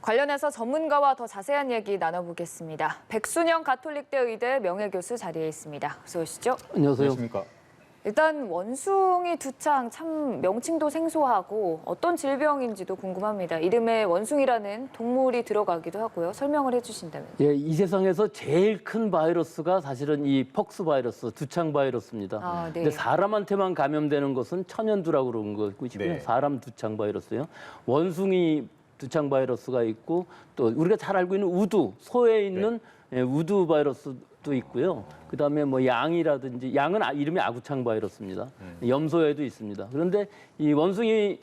관련해서 전문가와 더 자세한 얘기 나눠보겠습니다. 백순영 가톨릭대 의대 명예교수 자리에 있습니다. 어서 오시죠. 안녕하세요. 안녕하십니까. 일단 원숭이 두창 참 명칭도 생소하고 어떤 질병인지도 궁금합니다. 이름에 원숭이라는 동물이 들어가기도 하고요. 설명을 해주신다면. 예, 이 세상에서 제일 큰 바이러스가 사실은 이 퍽스 바이러스, 두창 바이러스입니다. 아, 네. 근데 사람한테만 감염되는 것은 천연두라고 그러는 거고요. 네. 사람 두창 바이러스요. 원숭이 두창 바이러스가 있고 또 우리가 잘 알고 있는 우두, 소에 있는 우두 바이러스도 있고요. 그다음에 뭐 양이라든지 양은 이름이 아구창 바이러스입니다. 염소에도 있습니다. 그런데 이 원숭이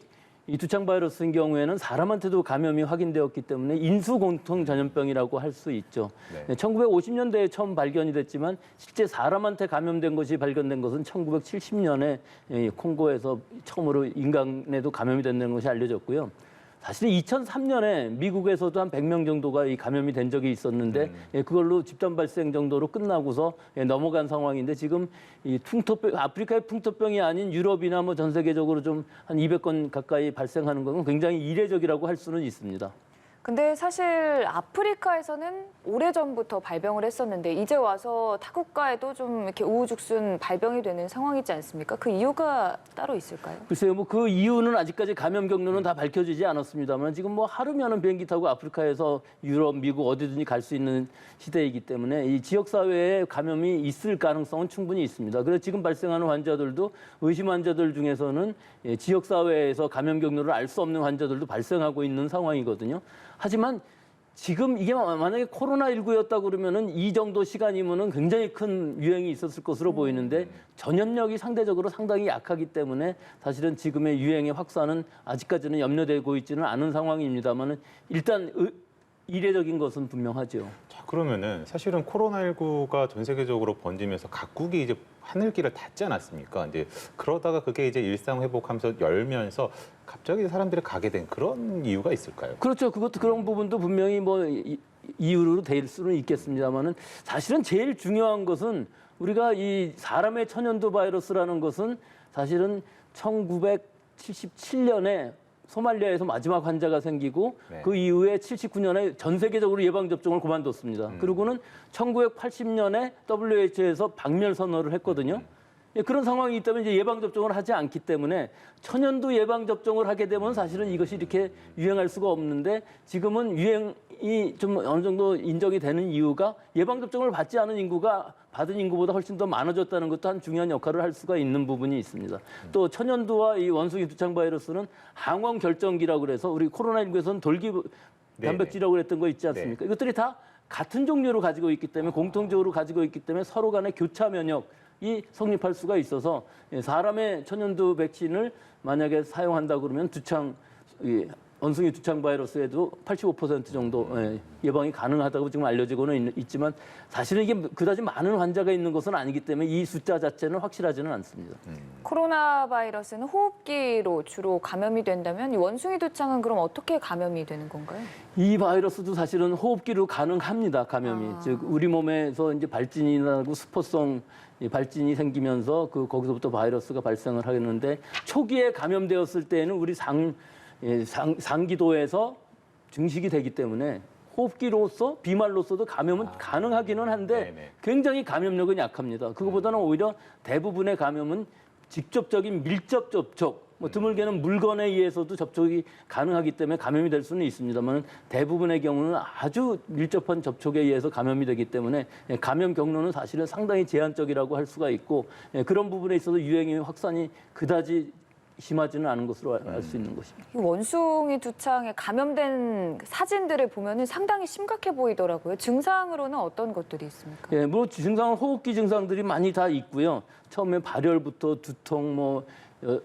이 두창 바이러스인 경우에는 사람한테도 감염이 확인되었기 때문에 인수 공통 전염병이라고 할 수 있죠. 네. 1950년대에 처음 발견이 됐지만 실제 사람한테 감염된 것이 발견된 것은 1970년에 콩고에서 처음으로 인간에도 감염이 된다는 것이 알려졌고요. 사실 2003년에 미국에서도 한 100명 정도가 이 감염이 된 적이 있었는데 그걸로 집단 발생 정도로 끝나고서 넘어간 상황인데 지금 이 풍토병, 아프리카의 풍토병이 아닌 유럽이나 뭐 전 세계적으로 좀 한 200건 가까이 발생하는 건 굉장히 이례적이라고 할 수는 있습니다. 근데 사실 아프리카에서는 오래전부터 발병을 했었는데 이제 와서 타국가에도 좀 이렇게 우후죽순 발병이 되는 상황이지 않습니까? 그 이유가 따로 있을까요? 글쎄요, 뭐 그 이유는 아직까지 감염 경로는 다 밝혀지지 않았습니다만 지금 뭐 하루면은 비행기 타고 아프리카에서 유럽, 미국 어디든지 갈 수 있는 시대이기 때문에 이 지역 사회에 감염이 있을 가능성은 충분히 있습니다. 그래서 지금 발생하는 환자들도 의심 환자들 중에서는 지역 사회에서 감염 경로를 알 수 없는 환자들도 발생하고 있는 상황이거든요. 하지만 지금 이게 만약에 코로나19였다고 그러면은 이 정도 시간이면은 굉장히 큰 유행이 있었을 것으로 보이는데 전염력이 상대적으로 상당히 약하기 때문에 사실은 지금의 유행의 확산은 아직까지는 염려되고 있지는 않은 상황입니다만은 일단 이례적인 것은 분명하죠. 자, 그러면은 사실은 코로나19가 전 세계적으로 번지면서 각국이 이제 하늘길을 닫지 않았습니까? 이제 그러다가 그게 이제 일상 회복하면서 열면서 갑자기 사람들이 가게 된 그런 이유가 있을까요? 그렇죠. 그것도 그런 부분도 분명히 뭐 이유로 될 수는 있겠습니다만은 사실은 제일 중요한 것은 우리가 이 사람의 천연두 바이러스라는 것은 사실은 1977년에 소말리아에서 마지막 환자가 생기고 그 이후에 79년에 전 세계적으로 예방접종을 그만뒀습니다. 그리고는 1980년에 WHO에서 박멸 선언을 했거든요. 그런 상황이 있다면 이제 예방접종을 하지 않기 때문에 천연두 예방접종을 하게 되면 사실은 이것이 이렇게 유행할 수가 없는데 지금은 유행이 좀 어느 정도 인정이 되는 이유가 예방접종을 받지 않은 인구가 받은 인구보다 훨씬 더 많아졌다는 것도 한 중요한 역할을 할 수가 있는 부분이 있습니다. 또 천연두와 이 원숭이 두창 바이러스는 항원 결정기라고 그래서 우리 코로나19에서는 돌기 단백질이라고 그랬던 거 있지 않습니까? 이것들이 다 같은 종류로 가지고 있기 때문에 공통적으로 가지고 있기 때문에 서로 간의 교차 면역이 성립할 수가 있어서 사람의 천연두 백신을 만약에 사용한다 그러면 원숭이 두창 바이러스에도 85% 정도 예방이 가능하다고 지금 알려지고는 있지만 사실은 이게 그다지 많은 환자가 있는 것은 아니기 때문에 이 숫자 자체는 확실하지는 않습니다. 코로나 바이러스는 호흡기로 주로 감염이 된다면 이 원숭이 두창은 그럼 어떻게 감염이 되는 건가요? 이 바이러스도 사실은 호흡기로 가능합니다. 감염이. 즉 우리 몸에서 이제 발진이 나고 스포성 발진이 생기면서 거기서부터 바이러스가 발생을 하겠는데 초기에 감염되었을 때는 우리 상기도에서 증식이 되기 때문에 호흡기로서 비말로서도 감염은 가능하기는 한데 굉장히 감염력은 약합니다. 그거보다는 오히려 대부분의 감염은 직접적인 밀접 접촉, 드물게는 물건에 의해서도 접촉이 가능하기 때문에 감염이 될 수는 있습니다만 대부분의 경우는 아주 밀접한 접촉에 의해서 감염이 되기 때문에 감염 경로는 사실은 상당히 제한적이라고 할 수가 있고 그런 부분에 있어서 유행의 확산이 그다지 심하지는 않은 것으로 알 수 있는 것입니다. 이 원숭이 두창에 감염된 사진들을 보면은 상당히 심각해 보이더라고요. 증상으로는 어떤 것들이 있습니까? 예, 뭐 증상은 호흡기 증상들이 많이 다 있고요. 처음에 발열부터 두통,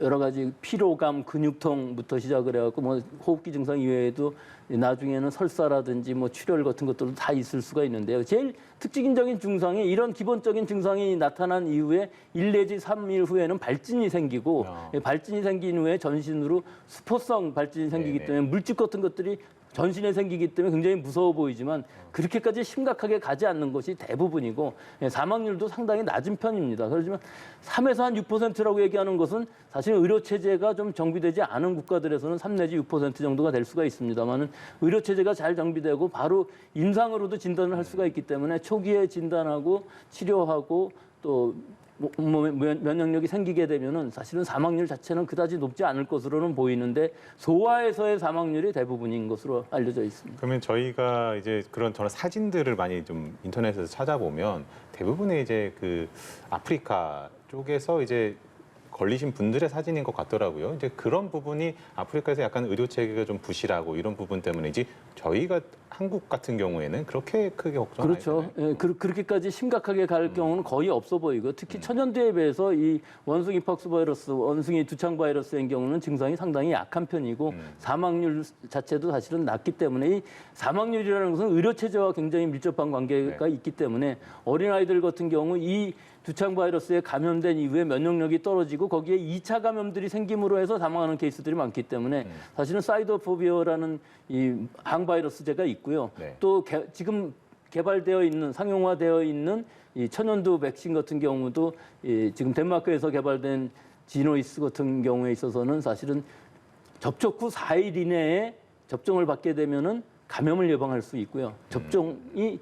여러 가지 피로감, 근육통부터 시작을 해갖고 호흡기 증상 이외에도 나중에는 설사라든지 출혈 같은 것들도 다 있을 수가 있는데요. 제일 특징적인 증상이 이런 기본적인 증상이 나타난 이후에 1 내지 3일 후에는 발진이 생기고 발진이 생긴 후에 전신으로 수포성 발진이 생기기 때문에 물집 같은 것들이 전신에 생기기 때문에 굉장히 무서워 보이지만 그렇게까지 심각하게 가지 않는 것이 대부분이고 사망률도 상당히 낮은 편입니다. 그렇지만 3에서 한 6%라고 얘기하는 것은 사실 의료 체제가 좀 정비되지 않은 국가들에서는 3 내지 6% 정도가 될 수가 있습니다만은 의료 체제가 잘 정비되고 바로 임상으로도 진단을 할 수가 있기 때문에 초기에 진단하고 치료하고 또 면역력이 생기게 되면은 사실은 사망률 자체는 그다지 높지 않을 것으로는 보이는데 소아에서의 사망률이 대부분인 것으로 알려져 있습니다. 그러면 저희가 이제 그런 저런 사진들을 많이 좀 인터넷에서 찾아보면 대부분의 이제 그 아프리카 쪽에서 이제 걸리신 분들의 사진인 것 같더라고요. 이제 그런 부분이 아프리카에서 약간 의료 체계가 좀 부실하고 이런 부분 때문이지 저희가 한국 같은 경우에는 그렇게 크게 걱정 안 그렇죠. 예, 그렇게까지 심각하게 갈 경우는 거의 없어 보이고 특히 천연두에 비해서 이 원숭이 퍽스 바이러스, 원숭이 두창 바이러스의 경우는 증상이 상당히 약한 편이고 사망률 자체도 사실은 낮기 때문에 이 사망률이라는 것은 의료 체제와 굉장히 밀접한 관계가 있기 때문에 어린아이들 같은 경우 이 두창 바이러스에 감염된 이후에 면역력이 떨어지고 거기에 2차 감염들이 생김으로 해서 사망하는 케이스들이 많기 때문에 사실은 사이도포비어라는 이 항바이러스제가 있고요. 네. 또 지금 개발되어 있는 상용화되어 있는 이 천연두 백신 같은 경우도 지금 덴마크에서 개발된 지노이스 같은 경우에 있어서는 사실은 접촉 후 4일 이내에 접종을 받게 되면은 감염을 예방할 수 있고요. 접종이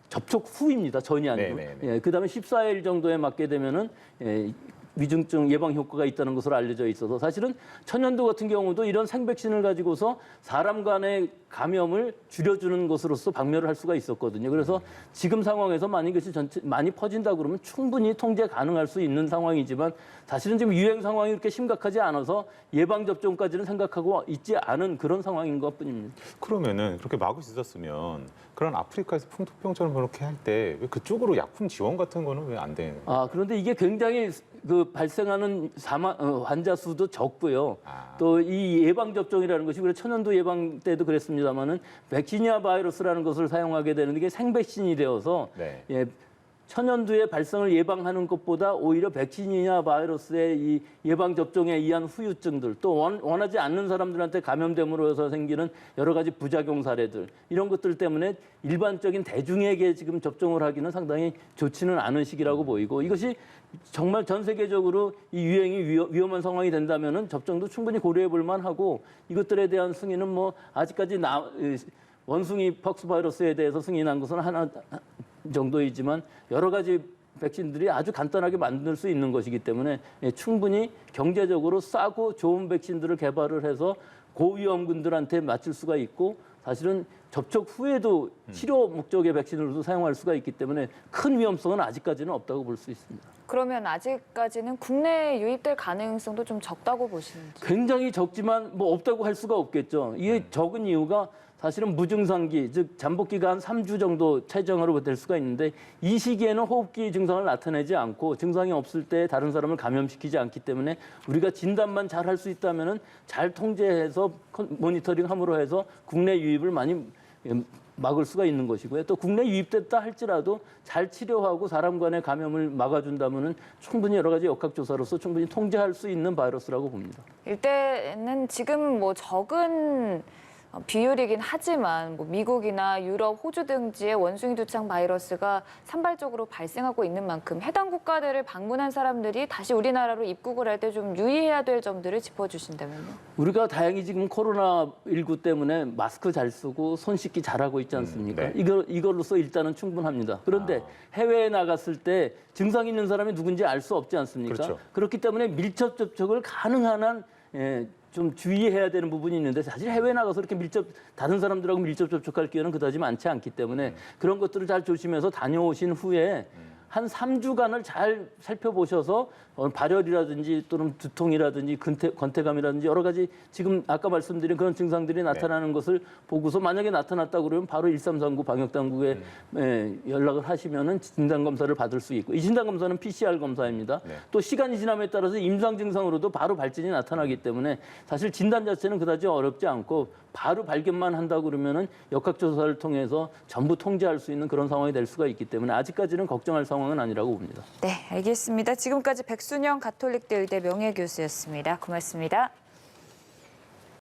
접촉 후입니다. 전이 아니고. 예, 그다음에 14일 정도에 맞게 되면은 위중증 예방 효과가 있다는 것으로 알려져 있어서 사실은 천연두 같은 경우도 이런 생백신을 가지고서 사람 간의 감염을 줄여주는 것으로서 박멸을 할 수가 있었거든요. 그래서 지금 상황에서 만약 이것이 많이 퍼진다 그러면 충분히 통제 가능할 수 있는 상황이지만 사실은 지금 유행 상황이 그렇게 심각하지 않아서 예방 접종까지는 생각하고 있지 않은 그런 상황인 것뿐입니다. 그러면은 그렇게 막을 수 있었으면 그런 아프리카에서 풍토병처럼 그렇게 할 때 왜 그쪽으로 약품 지원 같은 거는 왜 안 되는 거예요? 그런데 이게 굉장히 발생하는 환자 수도 적고요. 또 이 예방 접종이라는 것이 우리 천연두 예방 때도 그랬습니다만은 백시니아 바이러스라는 것을 사용하게 되는 게 생백신이 되어서 네. 예, 천연두의 발생을 예방하는 것보다 오히려 백신이나 바이러스의 이 예방 접종에 의한 후유증들 또 원하지 않는 사람들한테 감염됨으로 해서 생기는 여러 가지 부작용 사례들 이런 것들 때문에 일반적인 대중에게 지금 접종을 하기는 상당히 좋지는 않은 시기라고 보이고 이것이 정말 전 세계적으로 이 유행이 위험한 상황이 된다면은 접종도 충분히 고려해 볼 만하고 이것들에 대한 승인은 뭐 아직까지 원숭이 퍽스 바이러스에 대해서 승인한 것은 하나 정도이지만 여러 가지 백신들이 아주 간단하게 만들 수 있는 것이기 때문에 충분히 경제적으로 싸고 좋은 백신들을 개발을 해서 고위험군들한테 맞출 수가 있고 사실은 접촉 후에도 치료 목적의 백신으로도 사용할 수가 있기 때문에 큰 위험성은 아직까지는 없다고 볼 수 있습니다. 그러면 아직까지는 국내에 유입될 가능성도 좀 적다고 보시는지? 굉장히 적지만 뭐 없다고 할 수가 없겠죠. 이게 적은 이유가 사실은 무증상기, 즉 잠복기가 한 3주 정도 최정으로 될 수가 있는데 이 시기에는 호흡기 증상을 나타내지 않고 증상이 없을 때 다른 사람을 감염시키지 않기 때문에 우리가 진단만 잘 할 수 있다면은 잘 통제해서 모니터링함으로 해서 국내 유입을 많이 막을 수가 있는 것이고요. 또 국내 유입됐다 할지라도 잘 치료하고 사람 간의 감염을 막아준다면은 충분히 여러 가지 역학조사로서 충분히 통제할 수 있는 바이러스라고 봅니다. 일단은 지금 뭐 적은 비율이긴 하지만 뭐 미국이나 유럽, 호주 등지의 원숭이 두창 바이러스가 산발적으로 발생하고 있는 만큼 해당 국가들을 방문한 사람들이 다시 우리나라로 입국을 할 때 좀 유의해야 될 점들을 짚어주신다면요. 우리가 다행히 지금 코로나19 때문에 마스크 잘 쓰고 손 씻기 잘하고 있지 않습니까? 네. 이걸로써 일단은 충분합니다. 그런데 해외에 나갔을 때 증상 있는 사람이 누군지 알 수 없지 않습니까? 그렇죠. 그렇기 때문에 밀접 접촉을 가능한 한 좀 주의해야 되는 부분이 있는데 사실 해외 나가서 이렇게 다른 사람들하고 밀접 접촉할 기회는 그다지 많지 않기 때문에 그런 것들을 잘 조심해서 다녀오신 후에 한 3주간을 잘 살펴보셔서 발열이라든지 또는 두통이라든지 권태감이라든지 여러 가지 지금 아까 말씀드린 그런 증상들이 나타나는 것을 보고서 만약에 나타났다 그러면 바로 1339 방역당국에 연락을 하시면은 진단검사를 받을 수 있고 이 진단검사는 PCR 검사입니다. 네. 또 시간이 지남에 따라서 임상 증상으로도 바로 발진이 나타나기 때문에 사실 진단 자체는 그다지 어렵지 않고 바로 발견만 한다 그러면은 역학조사를 통해서 전부 통제할 수 있는 그런 상황이 될 수가 있기 때문에 아직까지는 걱정할 상황은 아니라고 봅니다. 네, 알겠습니다. 지금까지 백순영 가톨릭대 의대 명예교수였습니다. 고맙습니다.